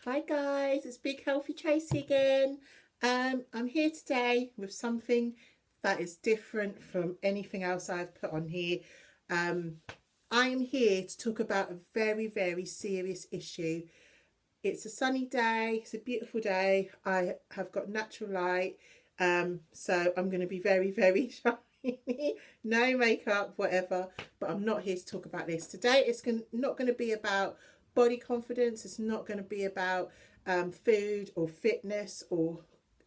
Hi guys, it's Big Healthy Tracy again. I'm here today with something that is different from anything else I've put on here. Um, I am here to talk about a very, very serious issue. It's a sunny day, it's a beautiful day. I have got natural light, so I'm going to be very, very shiny. No makeup, whatever, but I'm not here to talk about this. Today not going to be about body confidence, it's not going to be about food or fitness or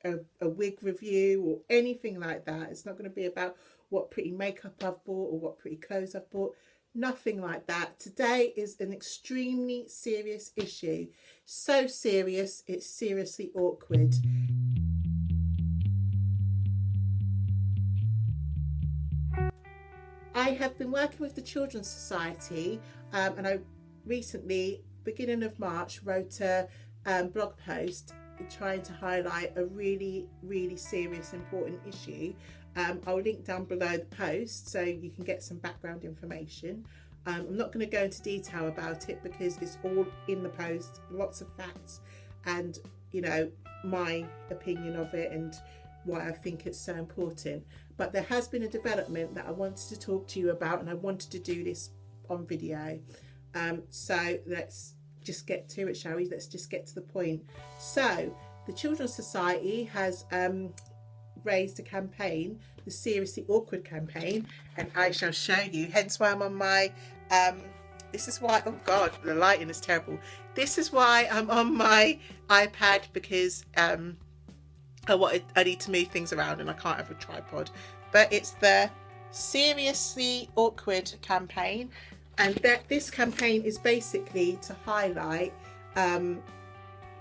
a wig review or anything like that. It's not going to be about what pretty makeup I've bought or what pretty clothes I've bought. Nothing like that. Today is an extremely serious issue. So serious, it's seriously awkward. I have been working with the Children's Society, and I recently, beginning of March, wrote a blog post trying to highlight a really, really serious, important issue. I'll link down below the post so you can get some background information. I'm not going to go into detail about it because it's all in the post, lots of facts, and my opinion of it and why I think it's so important. But there has been a development that I wanted to talk to you about, and I wanted to do this on video. So let's just get to it, shall we? Let's just get to the point. So the Children's Society has raised a campaign, the Seriously Awkward campaign, and I shall show you. Hence why I'm on my this is why, oh god, the lighting is terrible. This is why I'm on my iPad, because I need to move things around and I can't have a tripod. But it's the Seriously Awkward campaign, and this campaign is basically to highlight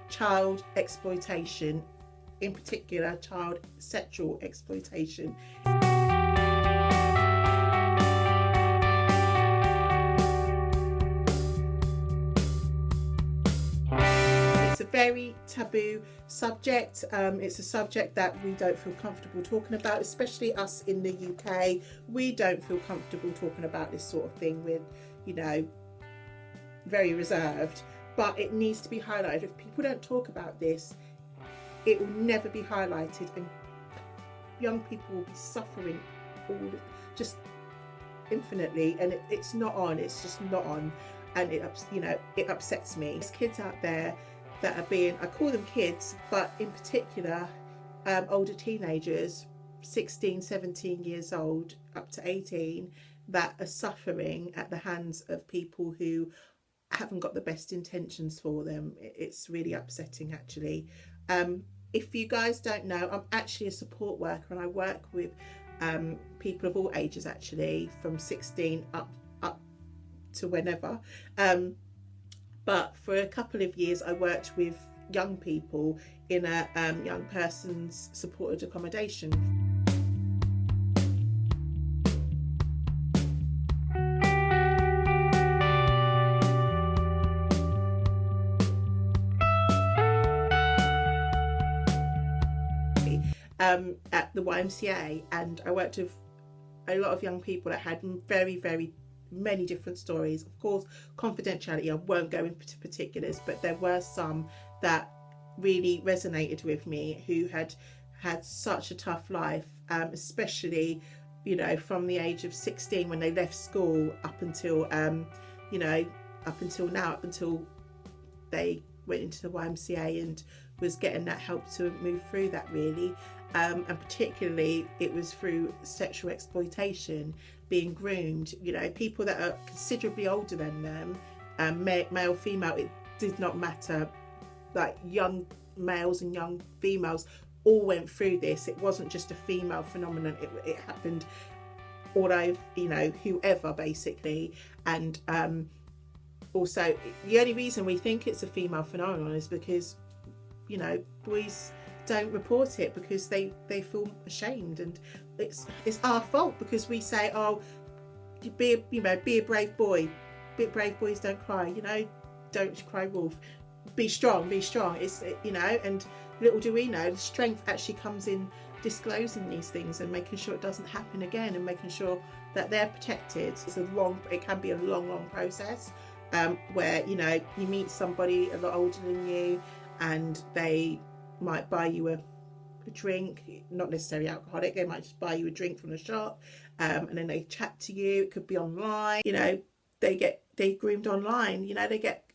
child exploitation, in particular child sexual exploitation. It's a very taboo subject. It's a subject that we don't feel comfortable talking about, especially us in the UK. We don't feel comfortable talking about this sort of thing. With, very reserved, but it needs to be highlighted. If people don't talk about this, it will never be highlighted, and young people will be suffering just infinitely, and it's not on. It's just not on, and it upsets me. There's kids out there that are being, I call them kids, but in particular older teenagers, 16, 17 years old up to 18, that are suffering at the hands of people who haven't got the best intentions for them. It's really upsetting, actually. If you guys don't know, I'm actually a support worker, and I work with people of all ages, actually, from 16 up to whenever. But for a couple of years, I worked with young people in a young person's supported accommodation. At the YMCA, and I worked with a lot of young people that had very, very many different stories. Of course, confidentiality, I won't go into particulars, but there were some that really resonated with me, who had such a tough life, especially from the age of 16 when they left school up until up until they went into the YMCA and was getting that help to move through that, really. And particularly it was through sexual exploitation, being groomed, people that are considerably older than them, male, female, it did not matter. Like, young males and young females all went through this. It wasn't just a female phenomenon, it happened all over, whoever, basically. And also, the only reason we think it's a female phenomenon is because boys don't report it because they feel ashamed, and it's our fault because we say, oh, be a brave boy. Brave boys don't cry, don't cry wolf, be strong. It's and little do we know, the strength actually comes in disclosing these things and making sure it doesn't happen again, and making sure that they're protected. It can be a long process, where, you know, you meet somebody a lot older than you and they might buy you a drink, not necessarily alcoholic, they might just buy you a drink from the shop, and then they chat to you. It could be online, you know, they groomed online, you know,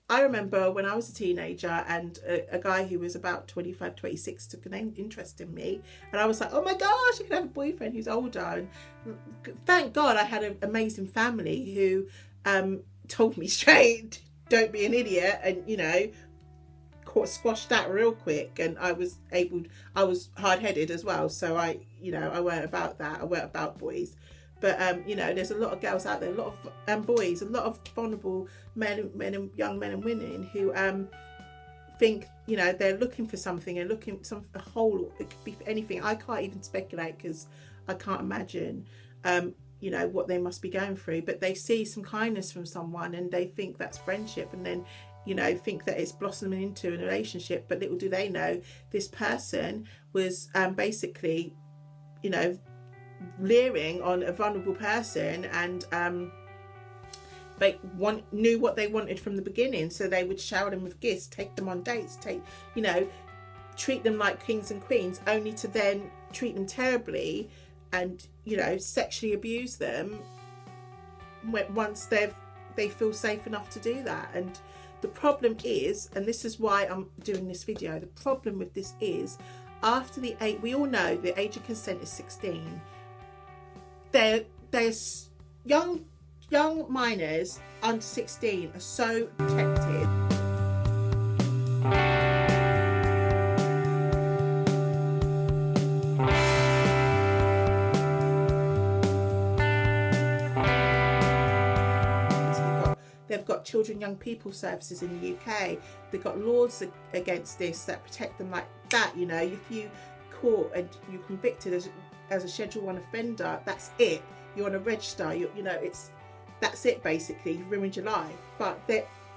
I remember when I was a teenager and a guy who was about 25, 26 took an interest in me, and I was like, oh my gosh, I can have a boyfriend who's older. And thank God I had an amazing family who told me straight, don't be an idiot, and, you know, squashed that real quick. And I was hard-headed as well, so I weren't about that. I weren't about boys. But you know, there's a lot of girls out there, a lot of boys, a lot of vulnerable young men and women who think, you know, they're looking for something and looking for a hole. It could be for anything. I can't even speculate because I can't imagine you know, what they must be going through. But they see some kindness from someone and they think that's friendship, and then, you know, think that it's blossoming into a relationship. But little do they know, this person was basically, you know, leering on a vulnerable person, and they knew what they wanted from the beginning. So they would shower them with gifts, take them on dates, you know, treat them like kings and queens, only to then treat them terribly and, you know, sexually abuse them once they feel safe enough to do that. And the problem is, and this is why I'm doing this video, the problem with this is, after the age, we all know the age of consent is 16. There's young minors under 16 are so protected. They've got children, young people services in the UK. They've got laws against this that protect them like that. You know, if you caught and you're convicted as a Schedule 1 offender, that's it. You're on a register. You know, that's it basically. You've ruined your life. But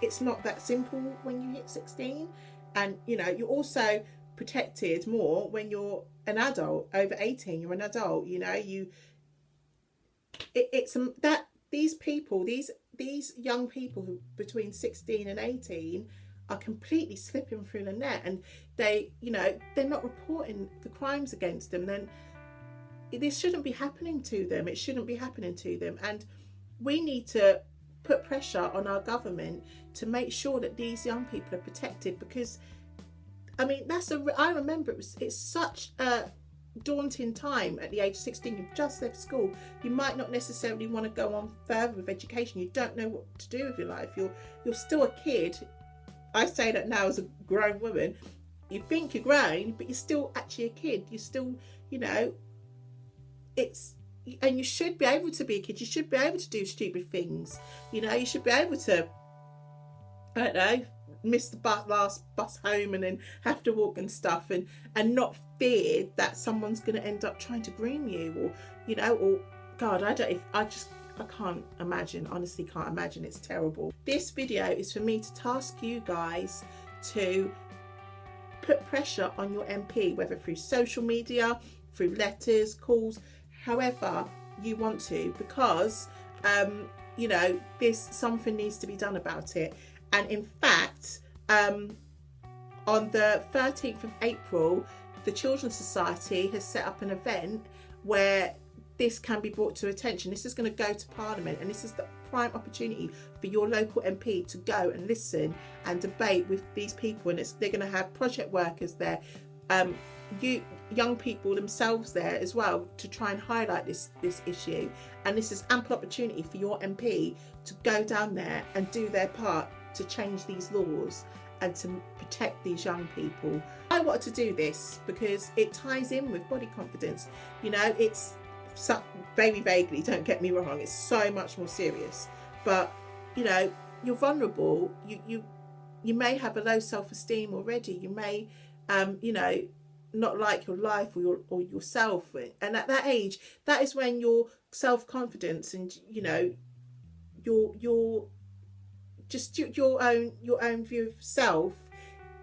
it's not that simple when you hit 16, and, you know, you're also protected more when you're an adult, over 18. You're an adult. You know, that these people, these young people who between 16 and 18 are completely slipping through the net, and they, you know, they're not reporting the crimes against them. Then this shouldn't be happening to them. It shouldn't be happening to them. And we need to put pressure on our government to make sure that these young people are protected, because, I mean, I remember it's such a daunting time at the age of 16. You've just left school. You might not necessarily want to go on further with education. You don't know what to do with your life. You're still a kid. I say that now as a grown woman. You think you're grown, but you're still actually a kid. You're still, you know, and you should be able to be a kid. You should be able to do stupid things. You know, you should be able to, I don't know, miss the last bus home and then have to walk and stuff, and not fear that someone's going to end up trying to groom you, or, you know, or God, I can't imagine, honestly can't imagine. It's terrible. This video is for me to task you guys to put pressure on your MP, whether through social media, through letters, calls, however you want to, because you know, something needs to be done about it. And in fact, on the 13th of April, the Children's Society has set up an event where this can be brought to attention. This is going to go to Parliament, and this is the prime opportunity for your local MP to go and listen and debate with these people. And they're going to have project workers there, young people themselves there as well, to try and highlight this issue. And this is ample opportunity for your MP to go down there and do their part to change these laws and to protect these young people. I wanted to do this because it ties in with body confidence. You know, it's very vaguely, don't get me wrong, it's so much more serious. But, you know, you're vulnerable. You may have a low self-esteem already. You may, you know, not like your life or yourself. And at that age, that is when your self-confidence and, you know, your own view of self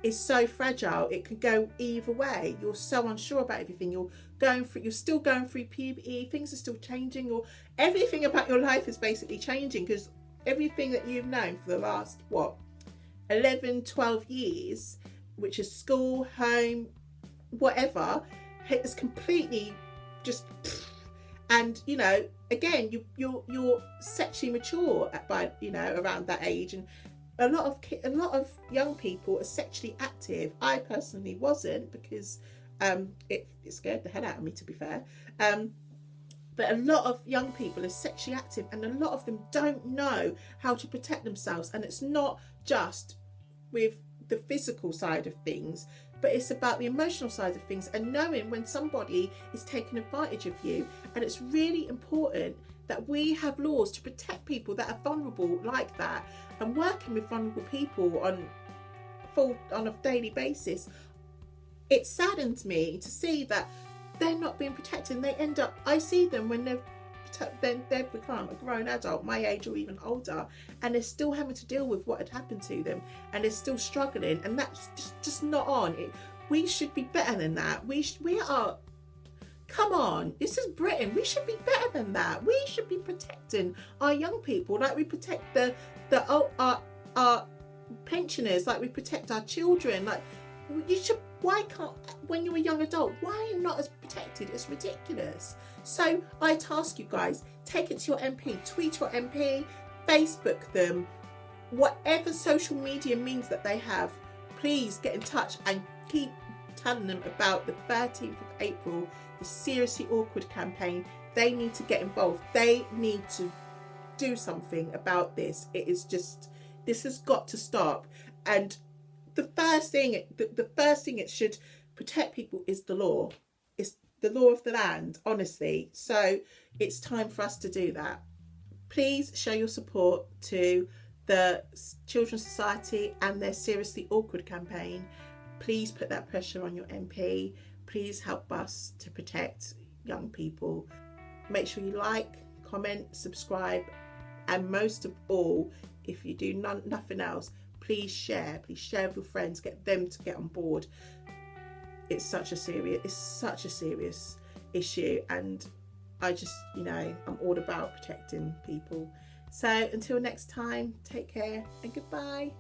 is so fragile. It can go either way. You're so unsure about everything. You're still going through puberty. Things are still changing, or everything about your life is basically changing, because everything that you've known for the last, what, 11, 12 years, which is school, home, whatever, is completely just, and you know, again, you're sexually mature by, you know, around that age, and a lot of young people are sexually active. I personally wasn't, because it scared the hell out of me, to be fair. But a lot of young people are sexually active, and a lot of them don't know how to protect themselves. And it's not just with the physical side of things, but it's about the emotional side of things, and knowing when somebody is taking advantage of you. And it's really important that we have laws to protect people that are vulnerable like that. And working with vulnerable people on a daily basis, it saddens me to see that they're not being protected. They end up, I see them when they've become a grown adult, my age or even older, and they're still having to deal with what had happened to them, and they're still struggling, and that's just not on. We should be better than that. We are, come on, this is Britain. We should be better than that. We should be protecting our young people like we protect our pensioners, like we protect our children. Like, you should. Why can't, when you're a young adult, why are you not as protected? It's ridiculous. So I task you guys, take it to your MP, tweet your MP, Facebook them, whatever social media means that they have. Please get in touch and keep telling them about the 13th of April, the Seriously Awkward campaign. They need to get involved. They need to do something about this. It is just, this has got to stop. And the first thing it should protect people is the law. It's the law of the land, honestly. So it's time for us to do that. Please show your support to the Children's Society and their Seriously Awkward campaign. Please put that pressure on your MP. Please help us to protect young people. Make sure you like, comment, subscribe, and most of all, if you do nothing else, please share with your friends, get them to get on board. It's such a serious issue, and I just, you know, I'm all about protecting people. So until next time, take care and goodbye.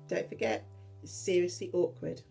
Don't forget, it's Seriously Awkward.